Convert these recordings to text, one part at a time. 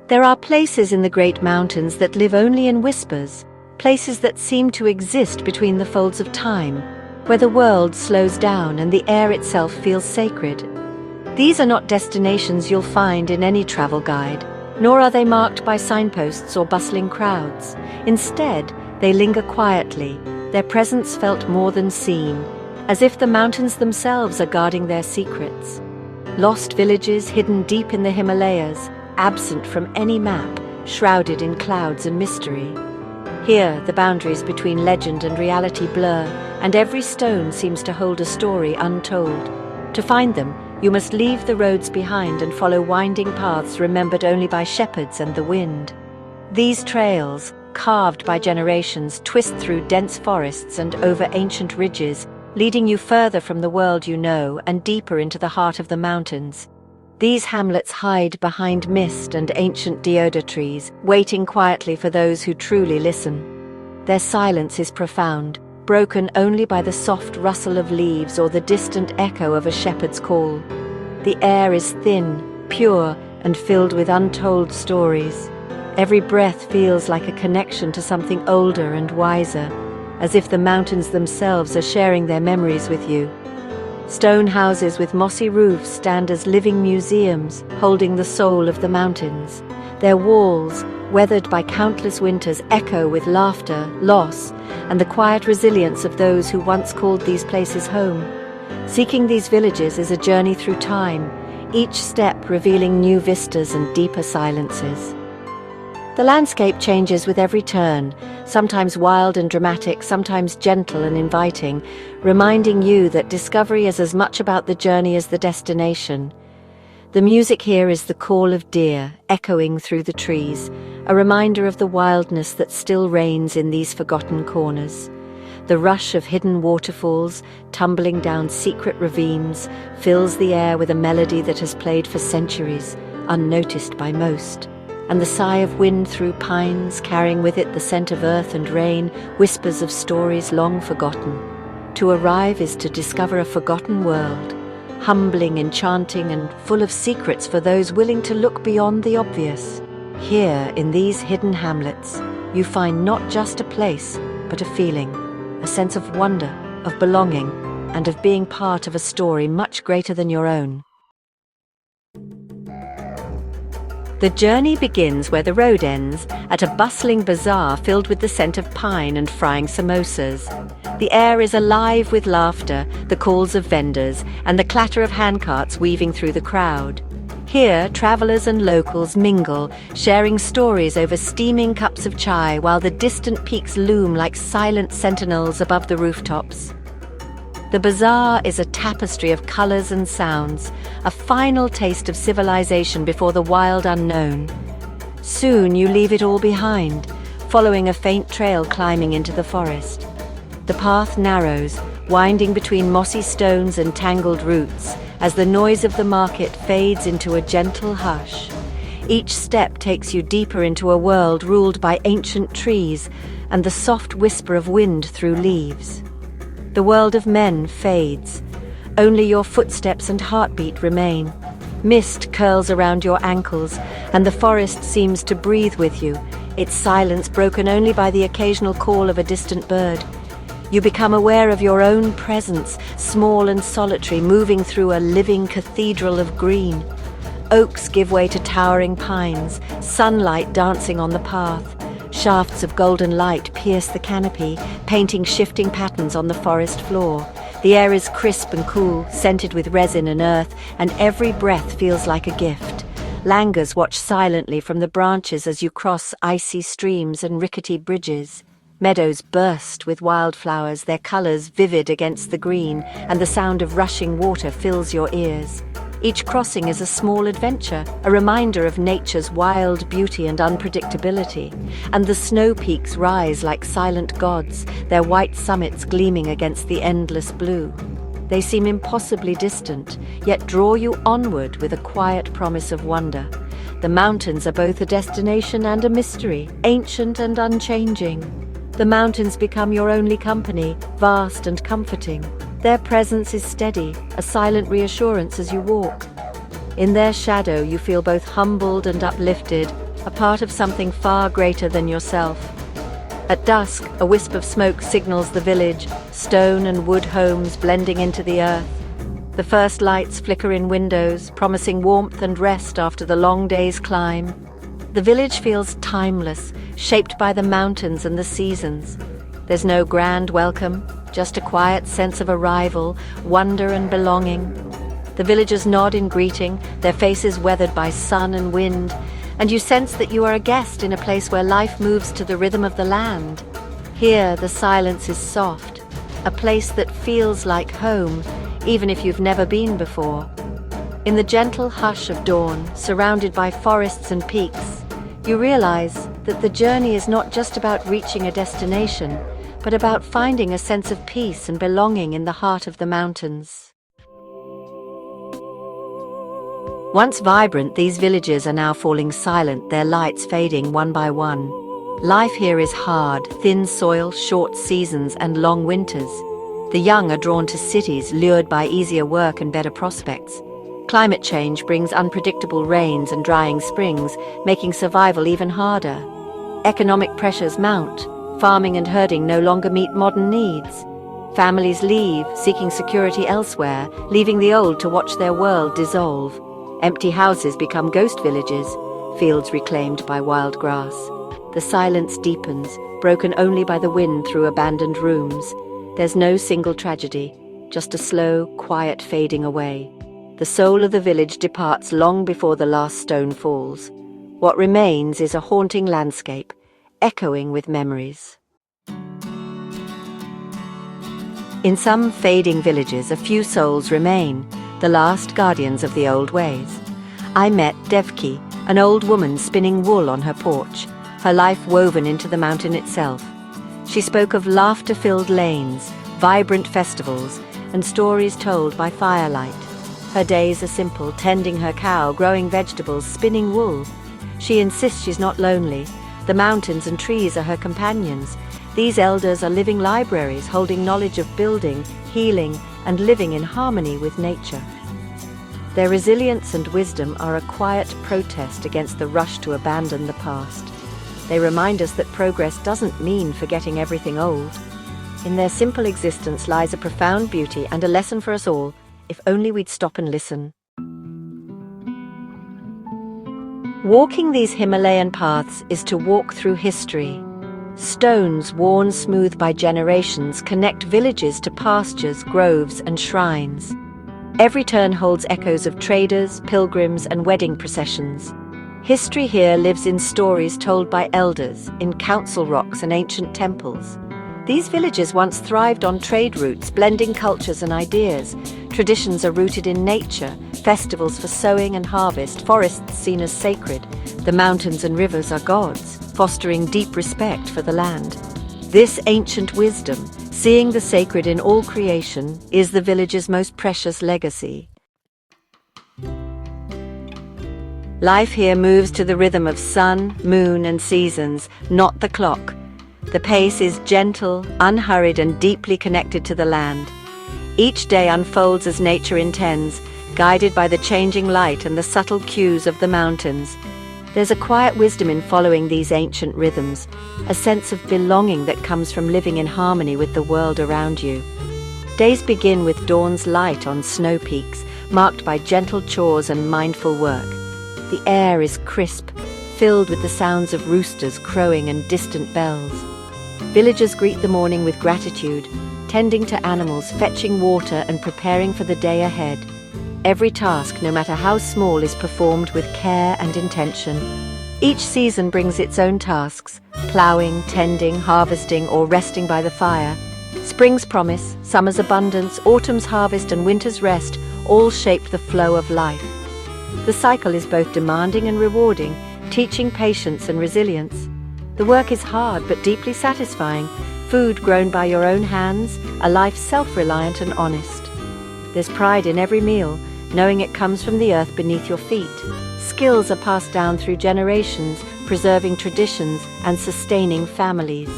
There are places in the great mountains that live only in whispers, places that seem to exist between the folds of time, where the world slows down and the air itself feels sacred. These are not destinations you'll find in any travel guide, nor are they marked by signposts or bustling crowds. Instead, they linger quietly, their presence felt more than seen, as if the mountains themselves are guarding their secrets. Lost villages hidden deep in the Himalayas, absent from any map, shrouded in clouds and mystery. Here, the boundaries between legend and reality blur, and every stone seems to hold a story untold. To find them, you must leave the roads behind and follow winding paths remembered only by shepherds and the wind. These trails, carved by generations, twist through dense forests and over ancient ridges, leading you further from the world you know and deeper into the heart of the mountains. These hamlets hide behind mist and ancient deodar trees, waiting quietly for those who truly listen. Their silence is profound, broken only by the soft rustle of leaves or the distant echo of a shepherd's call. The air is thin, pure, and filled with untold stories. Every breath feels like a connection to something older and wiser, as if the mountains themselves are sharing their memories with you. Stone houses with mossy roofs stand as living museums, holding the soul of the mountains. Their walls, weathered by countless winters, echo with laughter, loss, and the quiet resilience of those who once called these places home. Seeking these villages is a journey through time, each step revealing new vistas and deeper silences. The landscape changes with every turn, sometimes wild and dramatic, sometimes gentle and inviting, reminding you that discovery is as much about the journey as the destination. The music here is the call of deer, echoing through the trees, a reminder of the wildness that still reigns in these forgotten corners. The rush of hidden waterfalls, tumbling down secret ravines, fills the air with a melody that has played for centuries, unnoticed by most. And the sigh of wind through pines, carrying with it the scent of earth and rain, whispers of stories long forgotten. To arrive is to discover a forgotten world, humbling, enchanting, and full of secrets for those willing to look beyond the obvious. Here, in these hidden hamlets, you find not just a place, but a feeling, a sense of wonder, of belonging, and of being part of a story much greater than your own. The journey begins where the road ends, at a bustling bazaar filled with the scent of pine and frying samosas. The air is alive with laughter, the calls of vendors, and the clatter of handcarts weaving through the crowd. Here, travelers and locals mingle, sharing stories over steaming cups of chai while the distant peaks loom like silent sentinels above the rooftops. The bazaar is a tapestry of colors and sounds, a final taste of civilization before the wild unknown. Soon you leave it all behind, following a faint trail climbing into the forest. The path narrows, winding between mossy stones and tangled roots, as the noise of the market fades into a gentle hush. Each step takes you deeper into a world ruled by ancient trees and the soft whisper of wind through leaves. The world of men fades. Only your footsteps and heartbeat remain. Mist curls around your ankles, and the forest seems to breathe with you, its silence broken only by the occasional call of a distant bird. You become aware of your own presence, small and solitary, moving through a living cathedral of green. Oaks give way to towering pines, sunlight dancing on the path. Shafts of golden light pierce the canopy, painting shifting patterns on the forest floor. The air is crisp and cool, scented with resin and earth, and every breath feels like a gift. Langurs watch silently from the branches as you cross icy streams and rickety bridges. Meadows burst with wildflowers, their colors vivid against the green, and the sound of rushing water fills your ears. Each crossing is a small adventure, a reminder of nature's wild beauty and unpredictability. And the snow peaks rise like silent gods, their white summits gleaming against the endless blue. They seem impossibly distant, yet draw you onward with a quiet promise of wonder. The mountains are both a destination and a mystery, ancient and unchanging. The mountains become your only company, vast and comforting. Their presence is steady, a silent reassurance as you walk. In their shadow you feel both humbled and uplifted, a part of something far greater than yourself. At dusk, a wisp of smoke signals the village, stone and wood homes blending into the earth. The first lights flicker in windows, promising warmth and rest after the long day's climb. The village feels timeless, shaped by the mountains and the seasons. There's no grand welcome, just a quiet sense of arrival, wonder and belonging. The villagers nod in greeting, their faces weathered by sun and wind, and you sense that you are a guest in a place where life moves to the rhythm of the land. Here, the silence is soft, a place that feels like home, even if you've never been before. In the gentle hush of dawn, surrounded by forests and peaks, you realize that the journey is not just about reaching a destination, but about finding a sense of peace and belonging in the heart of the mountains. Once vibrant, these villages are now falling silent, their lights fading one by one. Life here is hard, thin soil, short seasons, and long winters. The young are drawn to cities, lured by easier work and better prospects. Climate change brings unpredictable rains and drying springs, making survival even harder. Economic pressures mount. Farming and herding no longer meet modern needs. Families leave, seeking security elsewhere, leaving the old to watch their world dissolve. Empty houses become ghost villages, fields reclaimed by wild grass. The silence deepens, broken only by the wind through abandoned rooms. There's no single tragedy, just a slow, quiet fading away. The soul of the village departs long before the last stone falls. What remains is a haunting landscape, echoing with memories. In some fading villages, a few souls remain, the last guardians of the old ways. I met Devki, an old woman spinning wool on her porch, her life woven into the mountain itself. She spoke of laughter-filled lanes, vibrant festivals, and stories told by firelight. Her days are simple, tending her cow, growing vegetables, spinning wool. She insists she's not lonely. The mountains and trees are her companions. These elders are living libraries, holding knowledge of building, healing, and living in harmony with nature. Their resilience and wisdom are a quiet protest against the rush to abandon the past. They remind us that progress doesn't mean forgetting everything old. In their simple existence lies a profound beauty and a lesson for us all, if only we'd stop and listen. Walking these Himalayan paths is to walk through history. Stones worn smooth by generations connect villages to pastures, groves, and shrines. Every turn holds echoes of traders, pilgrims, and wedding processions. History here lives in stories told by elders, in council rocks and ancient temples. These villages once thrived on trade routes, blending cultures and ideas. Traditions are rooted in nature, festivals for sowing and harvest, forests seen as sacred. The mountains and rivers are gods, fostering deep respect for the land. This ancient wisdom, seeing the sacred in all creation, is the village's most precious legacy. Life here moves to the rhythm of sun, moon, and seasons, not the clock. The pace is gentle, unhurried, and deeply connected to the land. Each day unfolds as nature intends, guided by the changing light and the subtle cues of the mountains. There's a quiet wisdom in following these ancient rhythms, a sense of belonging that comes from living in harmony with the world around you. Days begin with dawn's light on snow peaks, marked by gentle chores and mindful work. The air is crisp, filled with the sounds of roosters crowing and distant bells. Villagers greet the morning with gratitude, tending to animals, fetching water, and preparing for the day ahead. Every task, no matter how small, is performed with care and intention. Each season brings its own tasks: ploughing, tending, harvesting, or resting by the fire. Spring's promise, summer's abundance, autumn's harvest, and winter's rest all shape the flow of life. The cycle is both demanding and rewarding, teaching patience and resilience. The work is hard but deeply satisfying. Food grown by your own hands, a life self-reliant and honest. There's pride in every meal, knowing it comes from the earth beneath your feet. Skills are passed down through generations, preserving traditions and sustaining families.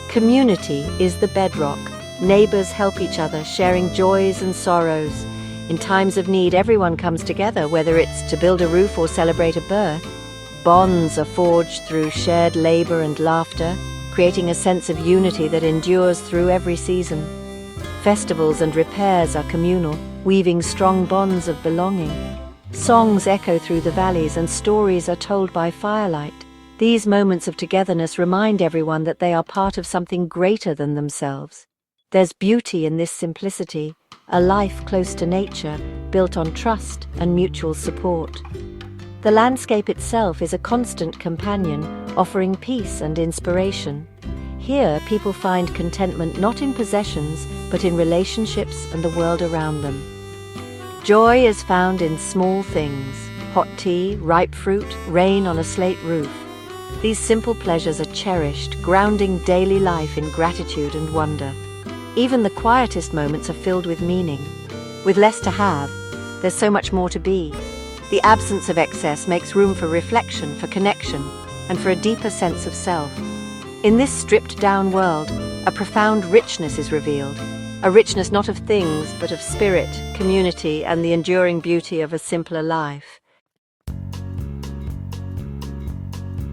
Community is the bedrock. Neighbors help each other, sharing joys and sorrows. In times of need, everyone comes together, whether it's to build a roof or celebrate a birth. Bonds are forged through shared labor and laughter, creating a sense of unity that endures through every season. Festivals and repairs are communal, weaving strong bonds of belonging. Songs echo through the valleys and stories are told by firelight. These moments of togetherness remind everyone that they are part of something greater than themselves. There's beauty in this simplicity, a life close to nature, built on trust and mutual support. The landscape itself is a constant companion, offering peace and inspiration. Here, people find contentment not in possessions, but in relationships and the world around them. Joy is found in small things: hot tea, ripe fruit, rain on a slate roof. These simple pleasures are cherished, grounding daily life in gratitude and wonder. Even the quietest moments are filled with meaning. With less to have, there's so much more to be. The absence of excess makes room for reflection, for connection, and for a deeper sense of self. In this stripped-down world, a profound richness is revealed. A richness not of things, but of spirit, community, and the enduring beauty of a simpler life.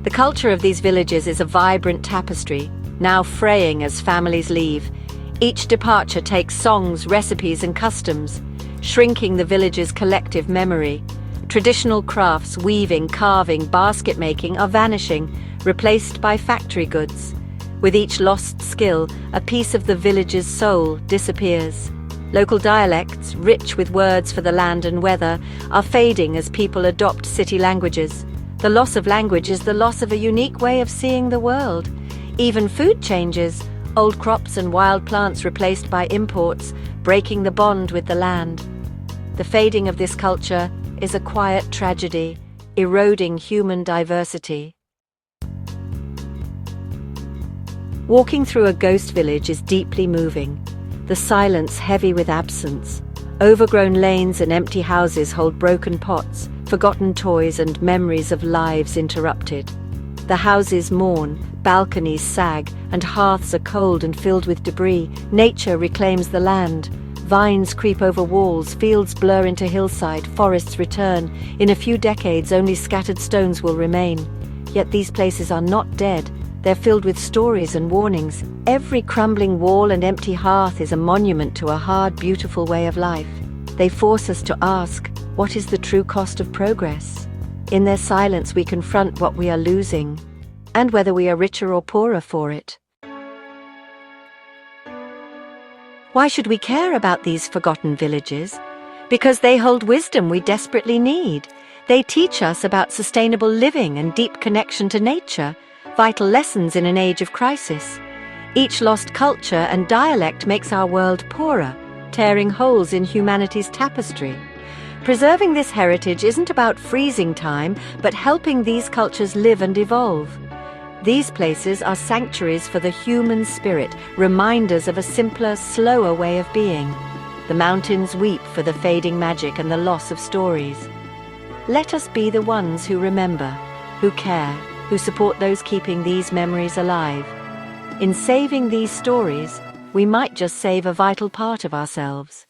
The culture of these villages is a vibrant tapestry, now fraying as families leave. Each departure takes songs, recipes, and customs, shrinking the village's collective memory. Traditional crafts, weaving, carving, basket making are vanishing, replaced by factory goods. With each lost skill, a piece of the village's soul disappears. Local dialects, rich with words for the land and weather, are fading as people adopt city languages. The loss of language is the loss of a unique way of seeing the world. Even food changes, old crops and wild plants replaced by imports, breaking the bond with the land. The fading of this culture is a quiet tragedy, eroding human diversity. Walking through a ghost village is deeply moving, the silence heavy with absence. Overgrown lanes and empty houses hold broken pots, forgotten toys, and memories of lives interrupted. The houses mourn, balconies sag, and hearths are cold and filled with debris. Nature reclaims the land. Vines creep over walls, fields blur into hillside, forests return. In a few decades, only scattered stones will remain. Yet these places are not dead. They're filled with stories and warnings. Every crumbling wall and empty hearth is a monument to a hard, beautiful way of life. They force us to ask, what is the true cost of progress? In their silence, we confront what we are losing, and whether we are richer or poorer for it. Why should we care about these forgotten villages? Because they hold wisdom we desperately need. They teach us about sustainable living and deep connection to nature, vital lessons in an age of crisis. Each lost culture and dialect makes our world poorer, tearing holes in humanity's tapestry. Preserving this heritage isn't about freezing time, but helping these cultures live and evolve. These places are sanctuaries for the human spirit, reminders of a simpler, slower way of being. The mountains weep for the fading magic and the loss of stories. Let us be the ones who remember, who care, who support those keeping these memories alive. In saving these stories, we might just save a vital part of ourselves.